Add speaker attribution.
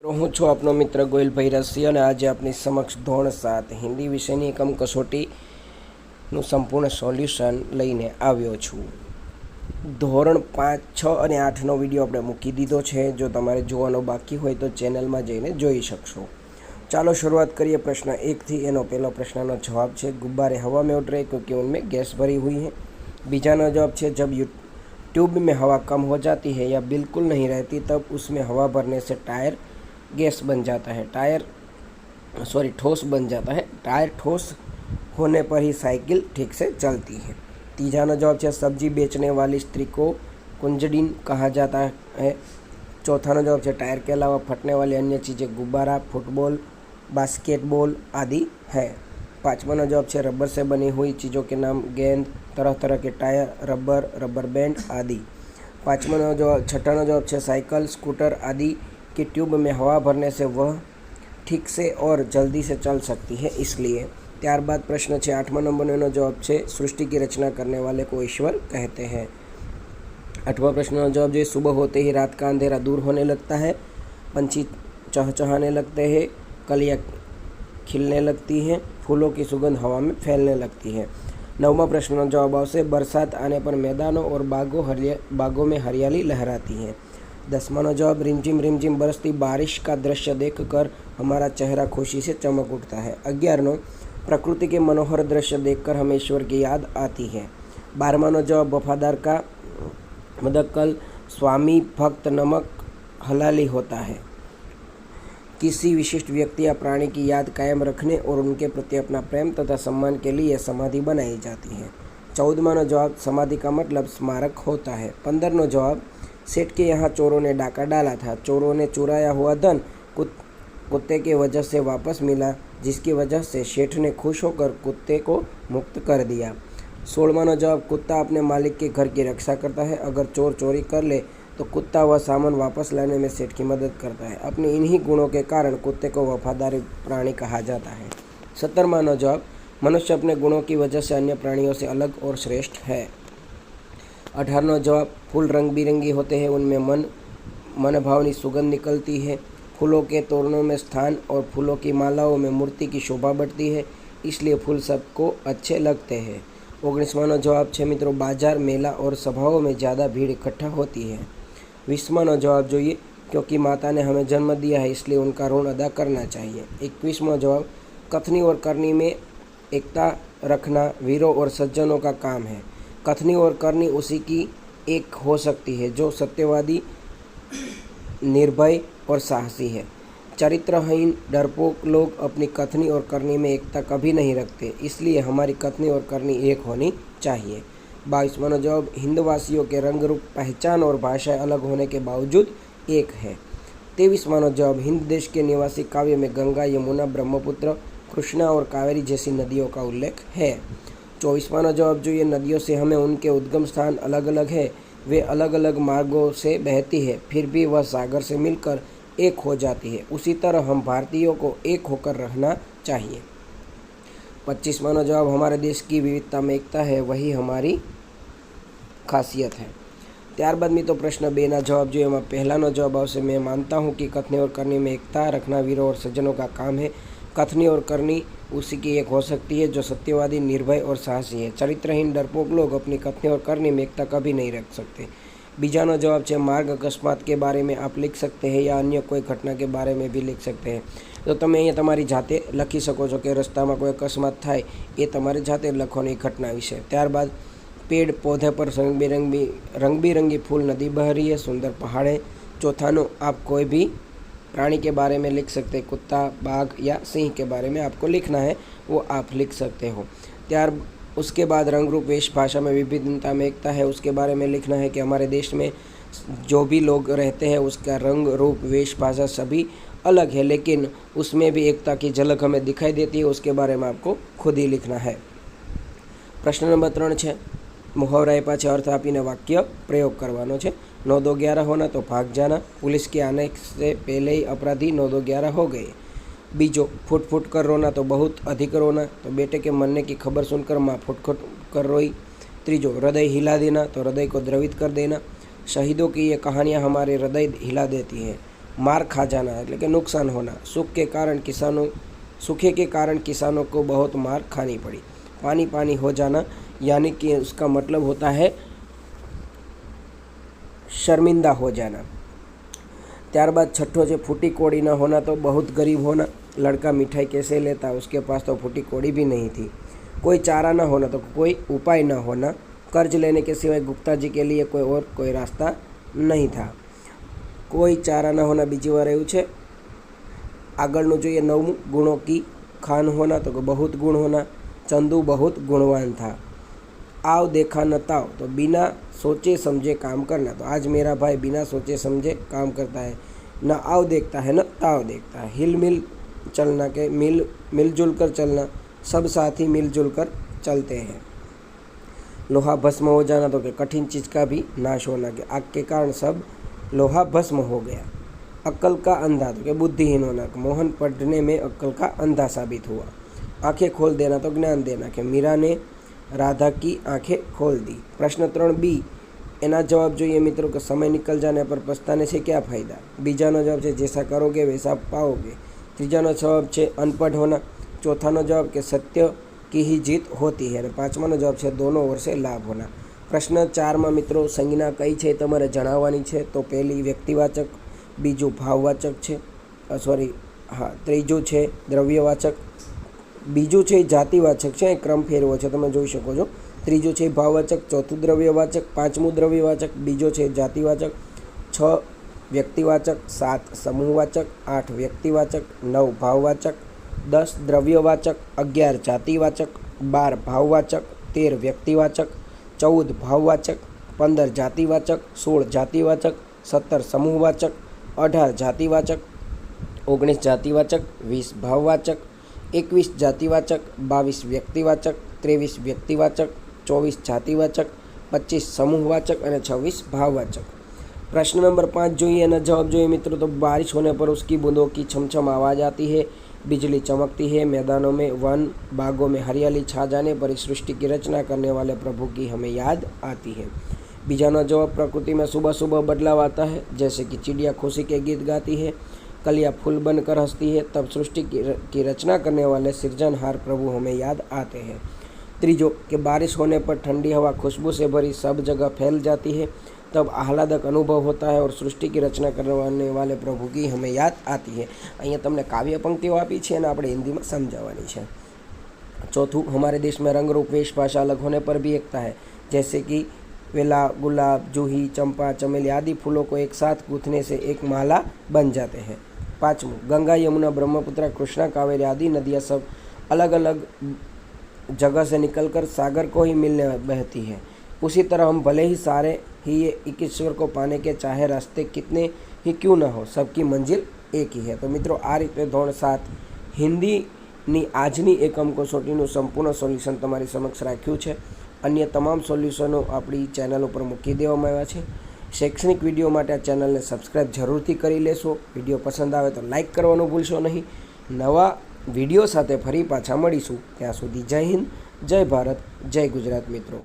Speaker 1: હું છું આપનો મિત્ર ગોયલ ભૈરસિંહ અને આજે આપની સમક્ષ ધોરણ 7 હિન્દી વિષયની એકમ કસોટીનું સંપૂર્ણ સોલ્યુશન લઈને આવ્યો છું। ધોરણ 5, 6 અને 8નો વિડીયો આપણે મૂકી દીધો છે। જો તમારે જોવાનો બાકી હોય તો ચેનલમાં જઈને જોઈ શકશો। ચાલો शुरुआत करिए प्रश्न 1 थी। एनो पहला प्रश्न जवाब है गुब्बारे हवा में उड़ रहे क्योंकि उनमें गैस भरी हुई है। बीजानो जवाब है जब ट्यूब में हवा कम हो जाती है या बिल्कुल नहीं रहती तब उसमें हवा भरने से टायर गैस बन जाता है, ठोस बन जाता है। टायर ठोस होने पर ही साइकिल ठीक से चलती है। तीजानो जवाब है सब्जी बेचने वाली स्त्री को कुंजड़िन कहा जाता है। चौथानो जवाब है टायर के अलावा फटने वाली अन्य चीज़ें गुब्बारा, फुटबॉल, बास्केटबॉल आदि है। पाँचवां जवाब है रबर से बनी हुई चीज़ों के नाम गेंद, तरह तरह के टायर, रबर, रबर बैंड आदि। छठा जवाब है साइकिल, स्कूटर आदि की ट्यूब में हवा भरने से वह ठीक से और जल्दी से चल सकती है इसलिए। त्यारबाद प्रश्न 8वां नंबरનો जवाब है सृष्टि की रचना करने वाले को ईश्वर कहते हैं। 8वां प्रश्न का जवाब जो सुबह होते ही रात का अंधेरा दूर होने लगता है, पंछी चहचहाने लगते हैं, कलियाँ खिलने लगती हैं, फूलों की सुगंध हवा में फैलने लगती है। 9वां प्रश्न का जवाब आवश्य बरसात आने पर मैदानों और बागों में हरियाली लहराती है। 10वां जवाब रिमझिम बरसती बारिश का दृश्य देखकर हमारा चेहरा खुशी से चमक उठता है। 11वां प्रकृति के मनोहर दृश्य देखकर हमें ईश्वर की याद आती है। 12वां जवाब वफादार का मदक्कल स्वामी भक्त नमक हलाली होता है। किसी विशिष्ट व्यक्ति या प्राणी की याद कायम रखने और उनके प्रति अपना प्रेम तथा सम्मान के लिए समाधि बनाई जाती है। 14वां जवाब समाधि का मतलब स्मारक होता है। 15वां जवाब सेठ के यहाँ चोरों ने डाका डाला था, चोरों ने चुराया हुआ धन कुत्ते के वजह से वापस मिला, जिसकी वजह से सेठ ने खुश होकर कुत्ते को मुक्त कर दिया। 16वां जवाब कुत्ता अपने मालिक के घर की रक्षा करता है, अगर चोर चोरी कर ले तो कुत्ता वह सामान वापस लाने में सेठ की मदद करता है। अपने इन्हीं गुणों के कारण कुत्ते को वफादारी प्राणी कहा जाता है। 17वां जवाब मनुष्य अपने गुणों की वजह से अन्य प्राणियों से अलग और श्रेष्ठ है। 18वां जवाब फूल रंग बिरंगी होते हैं, उनमें मन भावनी सुगंध निकलती है, फूलों के तोरणों में स्थान और फूलों की मालाओं में मूर्ति की शोभा बढ़ती है, इसलिए फूल सबको अच्छे लगते हैं। 19वां जवाब है मित्रों बाजार, मेला और सभाओं में ज़्यादा भीड़ इकट्ठा होती है। 20वां जवाब જોઈએ क्योंकि माता ने हमें जन्म दिया है इसलिए उनका ऋण अदा करना चाहिए। 21वां जवाब कथनी और करनी में एकता रखना वीरों और सज्जनों का काम है। कथनी और करनी उसी की एक हो सकती है जो सत्यवादी, निर्भय और साहसी है। चरित्रहीन डरपोक लोग अपनी कथनी और करनी में एकता कभी नहीं रखते, इसलिए हमारी कथनी और करनी एक होनी चाहिए। 22वां जवाब हिंदवासियों के रंग रूप, पहचान और भाषाएं अलग होने के बावजूद एक है। 23वां जवाब हिंद देश के निवासी काव्य में गंगा, यमुना, ब्रह्मपुत्र, कृष्णा और कावेरी जैसी नदियों का उल्लेख है। 24वां जवाब जो ये नदियों से हमें उनके उद्गम स्थान अलग अलग है, वे अलग अलग मार्गों से बहती है, फिर भी वह सागर से मिलकर एक हो जाती है। उसी तरह हम भारतीयों को एक होकर रहना चाहिए। 25वां जवाब हमारे देश की विविधता में एकता है, वही हमारी खासियत है। ત્યારબાદ મિત્રો પ્રશ્ન 2ના જવાબ જોઈએ। એમાં પહેલાનો જવાબ આવશે मैं मानता हूँ कि कथनी और करनी में एकता रखना वीरों और सज्जनों का काम है। कथनी और करनी उसी की एक हो सकती है जो सत्यवादी, निर्भय और साहसी है। चरित्रहीन डरपोक लोग अपनी कथनी और करनी में एकता कभी नहीं रख सकते। बीजानो जवाब है मार्ग अकस्मात के बारे में आप लिख सकते हैं या अन्य कोई घटना के बारे में भी लिख सकते हैं। तो તમે અહીંયા તમારી જાતે લખી શકો છો કે રસ્તામાં કોઈ અકસ્માત થાય એ તમારે જાતે લખવાની ઘટના વિશે। ત્યારબાદ पेड़ पौधे पर रंग बिरंगी फूल, नदी बह रही है, सुंदर पहाड़े। चौथानो आप कोई भी प्राणी के बारे में लिख सकते हैं, कुत्ता, बाघ या सिंह के बारे में आपको लिखना है वो आप लिख सकते हो। उसके बाद रंग रूप वेश भाषा में विभिन्नता में एकता है, उसके बारे में लिखना है कि हमारे देश में जो भी लोग रहते हैं उसका रंग रूप वेश भाषा सभी अलग है, लेकिन उसमें भी एकता की झलक हमें दिखाई देती है, उसके बारे में आपको खुद ही लिखना है। प्रश्न नंबर 3 है मुहावरा पाछे अर्थ आपीने वाक्य प्रयोग करवानो छे। 9 2 11 होना तो भाग जाना, पुलिस के आने से पहले ही अपराधी 9 2 11 हो गए। बीजो फुट फुट कर रोना तो बहुत अधिक रोना, तो बेटे के मरने की खबर सुनकर माँ फुट फुट कर रोई। तीजो हृदय हिला देना तो हृदय को द्रवित कर देना, शहीदों की ये कहानियाँ हमारे हृदय हिला देती हैं। मार खा जाना એટલે કે नुकसान होना। सूखे के कारण किसानों को बहुत मार खानी पड़ी। पानी पानी हो जाना यानी कि उसका मतलब होता है शर्मिंदा हो जाना। ત્યારબાદ छठो છે फूटी कौड़ी न होना तो बहुत गरीब होना। लड़का मिठाई कैसे लेता, उसके पास तो फूटी कौड़ी भी नहीं थी। कोई चारा न होना तो कोई उपाय न होना। कर्ज लेने के सिवाय गुप्ता जी के लिए कोई रास्ता नहीं था। कोई चारा न होना बीजी વાર આવ્યું છે। આગળનું જોઈએ 9મું गुणों की खान होना तो बहुत गुण होना। चंदू बहुत गुणवान था। आव देखा न ताव तो बिना सोचे समझे काम करना। तो आज मेरा भाई बिना सोचे समझे काम करता है। न आव देखता है न ताव देखता है। हिल मिल चलना के मिलजुल कर चलना। सब साथी मिलजुल कर चलते हैं। लोहा भस्म हो जाना तो कि कठिन चीज़ का भी नाश होना कि आग के कारण सब लोहा भस्म हो गया। अक्ल का अंधा तो कि बुद्धिहीन होना। मोहन पढ़ने में अक्ल का अंधा साबित हुआ। आंखें खोल देना तो ज्ञान देना कि मीरा ने राधा की आंखें खोल दी। प्रश्न 3B एना जवाब જોઈએ મિત્રો કે समय निकल जाने पर पछताने से क्या फ़ायदा। बीजानो जवाब है जैसा करोगे वैसा पाओगे। तीजानो जवाब है अनपढ़ होना। चौथानो जवाब के सत्य की ही जीत होती है। पांचमानो जवाब है दोनों ओर से लाभ होना। प्रश्न 4 में मित्रों संज्ञा कई है तमारे जणाववानी है। तो पहली व्यक्तिवाचक, बीजू भाववाचक है, सॉरी हाँ त्रीजू है द्रव्यवाचक, बीजू है जातिवाचक है। क्रम फेरवो है तमे जोई शको छो। त्रीजू है भाववाचक, चौथुं द्रव्यवाचक, पांचमું द्रव्यवाचक, बीजो है जातिवाचक, 6 व्यक्तिवाचक, 7 समूहवाचक, 8 व्यक्तिवाचक, 9 भाववाचक, 10 द्रव्यवाचक, 11 जातिवाचक, 12 भाववाचक, 13 व्यक्तिवाचक, 14 भाववाचक, 15 जातिवाचक, 16 जातिवाचक, 17 समूहवाचक, 18 जातिवाचक, 19 जातिवाचक, 20 भाववाचक, 21 जातिवाचक, 22 व्यक्तिवाचक, 23 व्यक्तिवाचक, 24 जातिवाचक, 25 समूहवाचक और 26 भाववाचक। प्रश्न नंबर 5 જોઈએ એના જવાબ જોઈએ મિત્રો। तो बारिश होने पर उसकी बूंदों की छमछम आवाज़ आती है, बिजली चमकती है, मैदानों में वन बागों में हरियाली छा जाने पर इस सृष्टि की रचना करने वाले प्रभु की हमें याद आती है। बीजानो जवाब प्रकृति में सुबह सुबह बदलाव आता है, जैसे कि चिड़िया खुशी के गीत गाती है, कलियाँ फूल बनकर हंसती है, तब सृष्टि की रचना करने वाले सृजनहार प्रभु हमें याद आते हैं। त्रीजो कि बारिश होने पर ठंडी हवा खुशबू से भरी सब जगह फैल जाती है, तब आह्लादक अनुभव होता है और सृष्टि की रचना करने वाले प्रभु की हमें याद आती है। अहीं तमने काव्य पंक्तिओ आपी छे अने आपणे हिंदी में समझावानी छे। चौथुं हमारे देश में रंग रूप वेश भाषा अलग होने पर भी एकता है, जैसे कि वेला, गुलाब, जूही, चंपा, चमेली आदि फूलों को एक साथ गूंथने से एक माला बन जाते हैं। पाँचवं गंगा, यमुना, ब्रह्मपुत्र, कृष्णा, कावेरी आदि नदियाँ सब अलग अलग जगह से निकलकर सागर को ही मिलने बहती है। उसी तरह हम भले ही सारे ही ये एक ईश्वर को पाने के चाहे रास्ते कितने ही क्यों न हो, सबकी मंजिल एक ही है। तो मित्रों आ रीते धोरण 7 हिंदीनी आजनी एकम कसोटीનું સંપૂર્ણ સોલ્યુશન તમારી સમક્ષ રાખ્યું છે। अन्य तमाम सोल्यूशनों अपनी चैनल पर मूकी देवामां आव्या छे। शैक्षणिक विडियो माटे आ चैनल ने सब्सक्राइब जरूरथी करी लेशो। विडियो पसंद आवे तो लाइक करवानुं भूलशो नहीं। नवा विडियो साथे फरी पाछा मळीशुं। त्यां सुधी जय हिंद, जय भारत, जय गुजरात मित्रों।